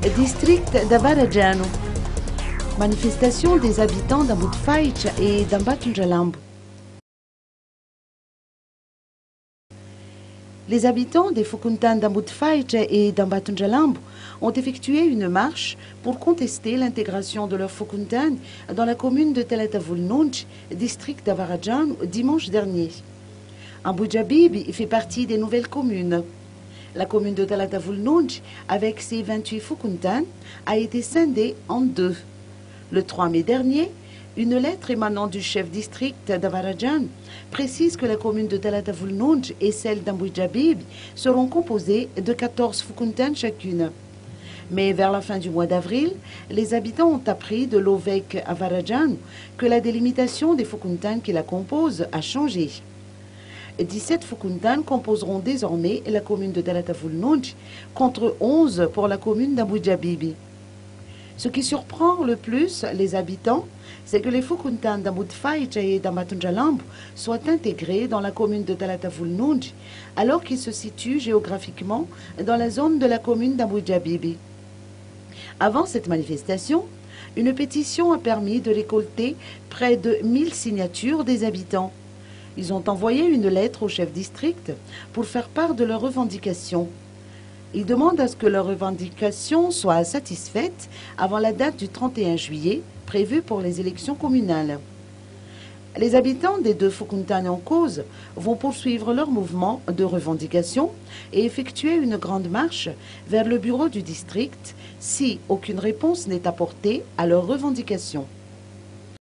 District d'Avarajano. Manifestation des habitants d'Ambutfaicha et d'Ambatunjalambo. Les habitants des Fukuntan d'Ambutfaicha et d'Ambatunjalambo ont effectué une marche pour contester l'intégration de leur Fukuntan dans la commune de Talatavulnunj, district d'Avarajano, dimanche dernier. Ambujabibi fait partie des nouvelles communes. La commune de Talatavulnunj, avec ses 28 Fukuntan, a été scindée en deux. Le 3 mai dernier, une lettre émanant du chef district d'Avarajan précise que la commune de Talatavulnunj et celle d'Ambujabib seront composées de 14 Fukuntan chacune. Mais vers la fin du mois d'avril, les habitants ont appris de l'OVEC Avarajan que la délimitation des Fukuntan qui la composent a changé. 17 Fukuntan composeront désormais la commune de Talatavulnunj contre 11 pour la commune d'Ambujabib. Ce qui surprend le plus les habitants, c'est que les Fukuntan d'Ambutfaicha et d'Ambatunjalambo soient intégrés dans la commune de Talatavulnunj, alors qu'ils se situent géographiquement dans la zone de la commune d'Ambujabib. Avant cette manifestation, une pétition a permis de récolter près de 1000 signatures des habitants. Ils ont envoyé une lettre au chef district pour faire part de leurs revendications. Ils demandent à ce que leurs revendications soient satisfaites avant la date du 31 juillet prévue pour les élections communales. Les habitants des deux Fukuntan en cause vont poursuivre leur mouvement de revendication et effectuer une grande marche vers le bureau du district si aucune réponse n'est apportée à leurs revendications.